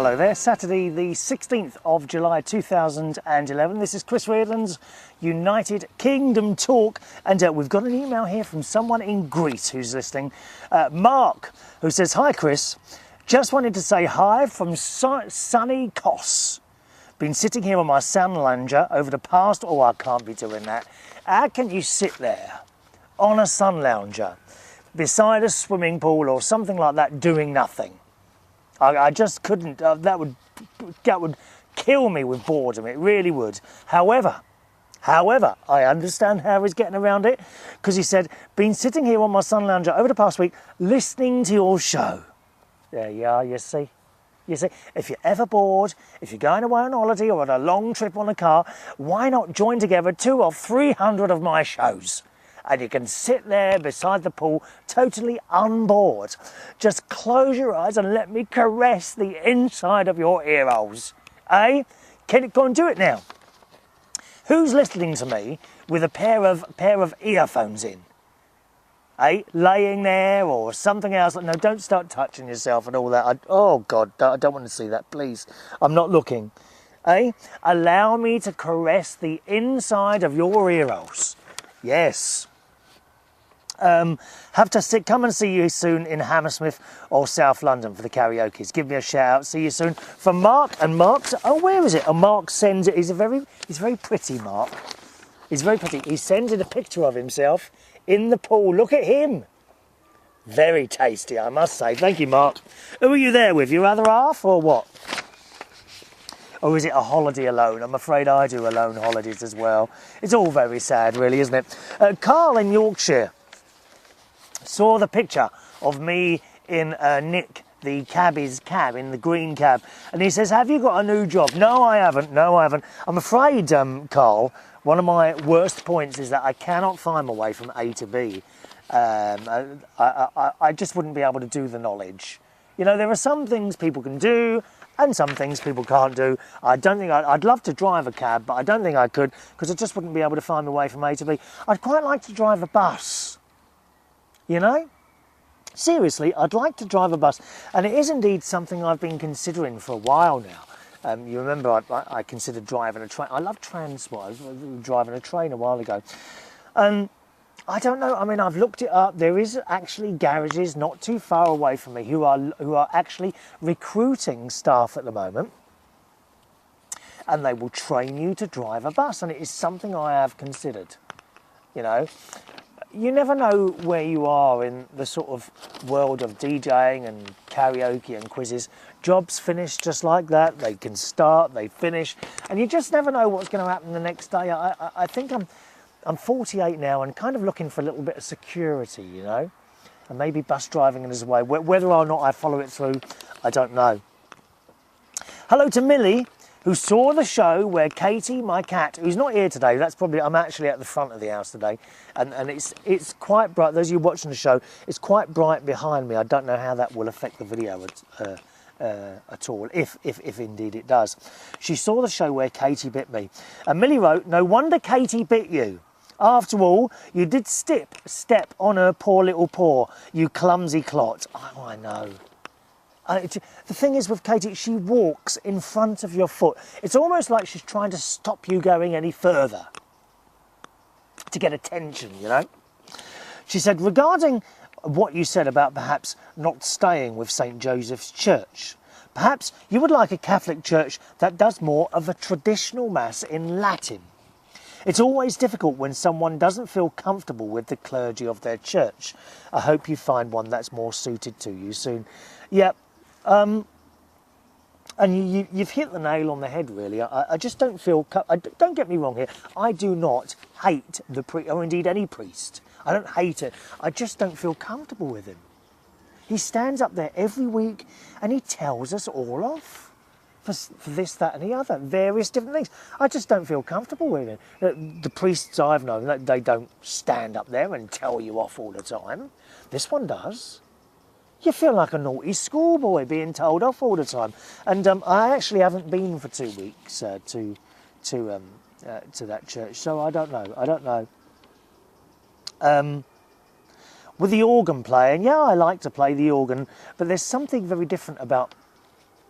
hello there. Saturday the 16th of July 2011. This is Chris Reardon's United Kingdom Talk, and we've got an email here from someone in Greece who's listening. Mark, who says, "Hi Chris, just wanted to say hi from sunny Kos. Been sitting here on my sun lounger over the past..." Oh, I can't be doing that. How can you sit there on a sun lounger beside a swimming pool or something like that doing nothing? I just couldn't. That would kill me with boredom. It really would. However, I understand how he's getting around it, because he said, "Been sitting here on my sun lounger over the past week listening to your show." There you are. You see. If you're ever bored, if you're going away on holiday or on a long trip on a car, why not join together 200 or 300 of my shows? And you can sit there beside the pool, totally unbored. Just close your eyes and let me caress the inside of your ear holes. Eh? Go and do it now. Who's listening to me with a pair of earphones in? Eh? Laying there or something else. No, don't start touching yourself and all that. Oh, God, I don't want to see that, please. I'm not looking. Eh? Allow me to caress the inside of your ear holes. Yes. Have to come and see you soon in Hammersmith or South London for the karaoke's. Give me a shout out. See you soon. From Mark. And Mark's, oh, where is it? And Mark sends it. He's very pretty, Mark. He's very pretty. He sends in a picture of himself in the pool. Look at him. Very tasty, I must say. Thank you, Mark. Who are you there with? Your other half or what? Or is it a holiday alone? I'm afraid I do alone holidays as well. It's all very sad, really, isn't it? Carl in Yorkshire saw the picture of me in Nik the Cabbie's cab, in the green cab, and he says, "Have you got a new job?" No, I haven't. I'm afraid, Carl, one of my worst points is that I cannot find my way from A to B. I just wouldn't be able to do the knowledge. You know, there are some things people can do and some things people can't do. I don't think I'd love to drive a cab, but I don't think I could, because I just wouldn't be able to find my way from A to B. I'd quite like to drive a bus. You know? Seriously, I'd like to drive a bus. And it is indeed something I've been considering for a while now. You remember I considered driving a train. I love transport. I was driving a train a while ago. I don't know. I mean, I've looked it up. There is actually garages not too far away from me who are actually recruiting staff at the moment. And they will train you to drive a bus. And it is something I have considered, you know. You never know where you are in the sort of world of DJing and karaoke and quizzes. Jobs finish just like that. They can start, they finish, and you just never know what's going to happen the next day. I think I'm 48 now and kind of looking for a little bit of security, you know, and maybe bus driving is a way. Whether or not I follow it through, I don't know. Hello to Millie, who saw the show where Katie, my cat, who's not here today, I'm actually at the front of the house today, and it's quite bright. Those of you watching the show, it's quite bright behind me. I don't know how that will affect the video at all, if indeed it does. She saw the show where Katie bit me. And Millie wrote, "No wonder Katie bit you. After all, you did step on her poor little paw, you clumsy clot." Oh, I know. The thing is with Katie, she walks in front of your foot. It's almost like she's trying to stop you going any further to get attention, you know. She said, "Regarding what you said about perhaps not staying with St. Joseph's Church, perhaps you would like a Catholic church that does more of a traditional mass in Latin. It's always difficult when someone doesn't feel comfortable with the clergy of their church. I hope you find one that's more suited to you soon." Yeah. And you've hit the nail on the head, really. I just don't feel... Don't get me wrong here. I do not hate the priest, or indeed any priest. I don't hate it. I just don't feel comfortable with him. He stands up there every week and he tells us all off for this, that and the other. Various different things. I just don't feel comfortable with him. The priests I've known, they don't stand up there and tell you off all the time. This one does. You feel like a naughty schoolboy being told off all the time. And I actually haven't been for 2 weeks to that church, so I don't know. With the organ playing, yeah, I like to play the organ, but there's something very different about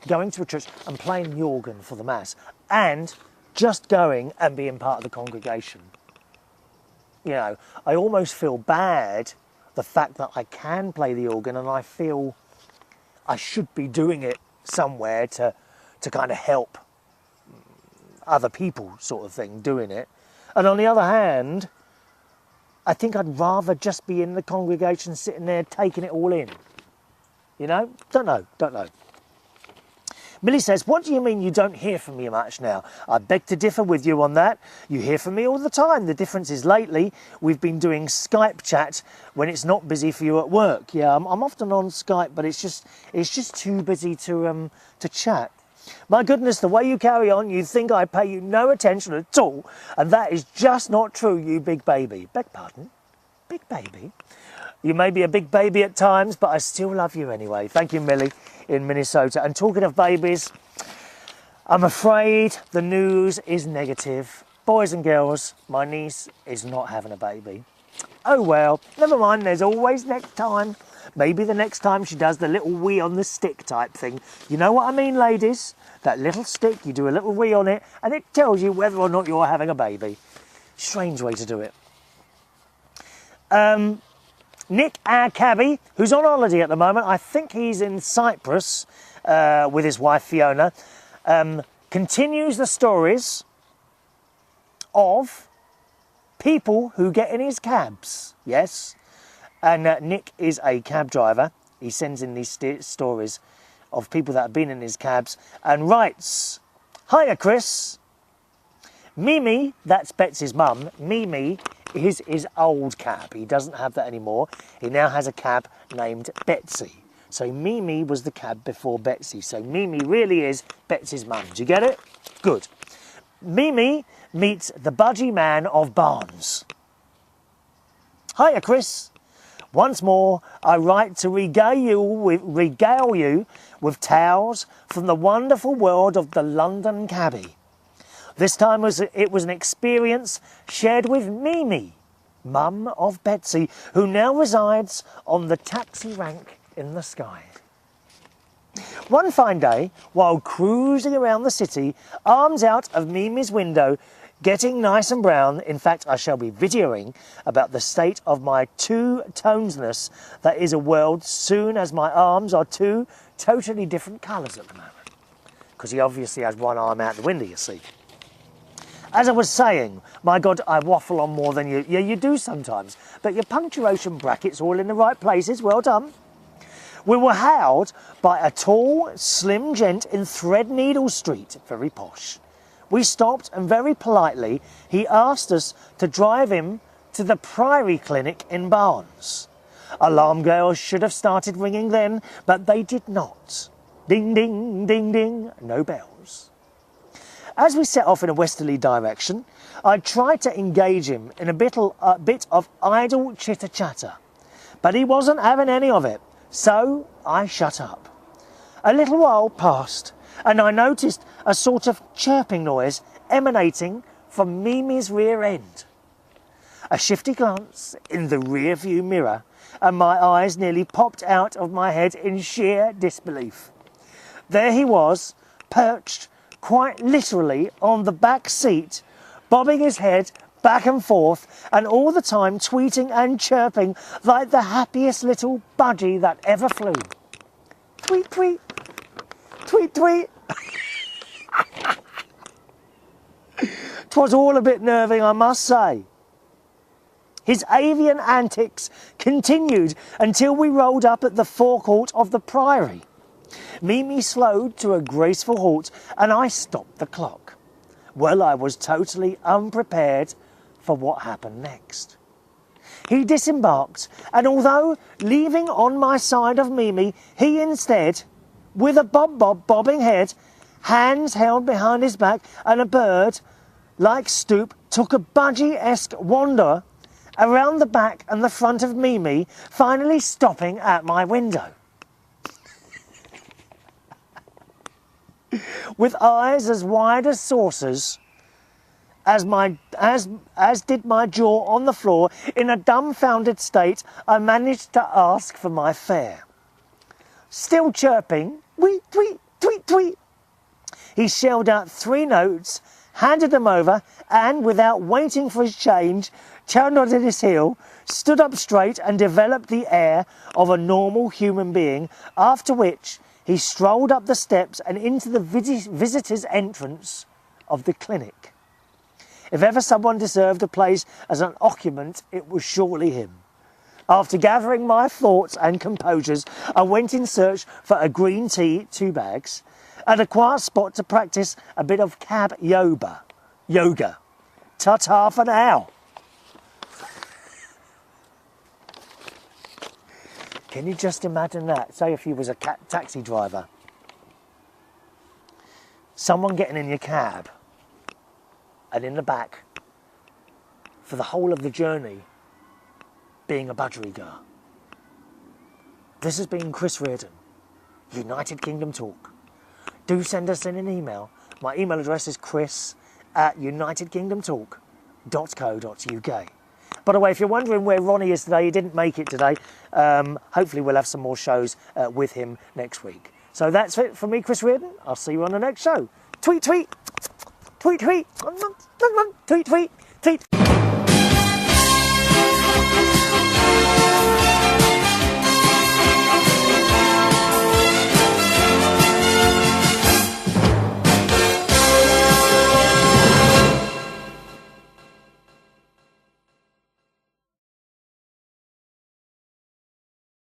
going to a church and playing the organ for the Mass, and just going and being part of the congregation. You know, I almost feel bad, the fact that I can play the organ, and I feel I should be doing it somewhere to kind of help other people, sort of thing, doing it. And on the other hand, I think I'd rather just be in the congregation, sitting there, taking it all in. You know? Don't know. Millie says, what do you mean you don't hear from me much now? I beg to differ with you on that. You hear from me all the time. The difference is lately we've been doing Skype chat when it's not busy for you at work. Yeah, I'm often on Skype, but it's just too busy to chat. My goodness, the way you carry on, you'd think I pay you no attention at all, and that is just not true, you big baby. Beg pardon? Big baby? You may be a big baby at times, but I still love you anyway. Thank you, Millie, in Minnesota. And talking of babies, I'm afraid the news is negative. Boys and girls, my niece is not having a baby. Oh well, never mind, there's always next time. Maybe the next time she does the little wee on the stick type thing. You know what I mean, ladies? That little stick, you do a little wee on it, and it tells you whether or not you're having a baby. Strange way to do it. Nik the Cabbie, who's on holiday at the moment, I think he's in Cyprus with his wife Fiona, continues the stories of people who get in his cabs. Yes, and Nik is a cab driver. He sends in these stories of people that have been in his cabs and writes, "Hiya, Chris. Mimi," that's Betsy's mum, Mimi is his old cab. He doesn't have that anymore. He now has a cab named Betsy. So Mimi was the cab before Betsy. So Mimi really is Betsy's mum. Do you get it? Good. Mimi meets the budgie man of Barnes. "Hiya, Chris. Once more, I write to regale you with tales from the wonderful world of the London cabbie. This time it was an experience shared with Mimi, mum of Betsy, who now resides on the taxi rank in the sky. One fine day, while cruising around the city, arms out of Mimi's window, getting nice and brown, in fact I shall be videoing about the state of my two-tonedness that is a world soon, as my arms are two totally different colours at the moment. Because he obviously has one arm out the window, you see. As I was saying, my God, I waffle on more than you. Yeah, you do sometimes. But your punctuation brackets all in the right places. Well done. We were hailed by a tall, slim gent in Threadneedle Street. Very posh. We stopped and very politely he asked us to drive him to the Priory Clinic in Barnes. Alarm bells should have started ringing then, but they did not. Ding, ding, ding, ding. No bells. As we set off in a westerly direction, I tried to engage him in a bit of idle chitter-chatter, but he wasn't having any of it, so I shut up. A little while passed, and I noticed a sort of chirping noise emanating from Mimi's rear end. A shifty glance in the rear-view mirror, and my eyes nearly popped out of my head in sheer disbelief. There he was, perched quite literally on the back seat, bobbing his head back and forth, and all the time tweeting and chirping like the happiest little budgie that ever flew. Tweet, tweet, tweet, tweet. 'Twas all a bit nerving, I must say. His avian antics continued until we rolled up at the forecourt of the Priory. Mimi slowed to a graceful halt and I stopped the clock. Well, I was totally unprepared for what happened next. He disembarked, and although leaving on my side of Mimi, he instead, with a bobbing head, hands held behind his back and a bird-like stoop, took a budgie-esque wander around the back and the front of Mimi, finally stopping at my window. With eyes as wide as saucers, as did my jaw on the floor, in a dumbfounded state, I managed to ask for my fare. Still chirping, tweet, tweet, tweet, tweet. He shelled out 3 notes, handed them over, and without waiting for his change, Chow nodded his heel, stood up straight and developed the air of a normal human being, after which he strolled up the steps and into the visitor's entrance of the clinic. If ever someone deserved a place as an occupant, it was surely him. After gathering my thoughts and composures, I went in search for a green tea, 2 bags, and a quiet spot to practice a bit of cab yoga. Ta-ta for now. Can you just imagine that? Say if you was a taxi driver. Someone getting in your cab and in the back for the whole of the journey being a budgerigger. This has been Chris Reardon, United Kingdom Talk. Do send us in an email. My email address is chris@unitedkingdomtalk.co.uk. By the way, if you're wondering where Ronnie is today, he didn't make it today. Hopefully we'll have some more shows with him next week. So that's it from me, Chris Reardon. I'll see you on the next show. Tweet, tweet. Tweet, tweet. Tweet, tweet. Tweet.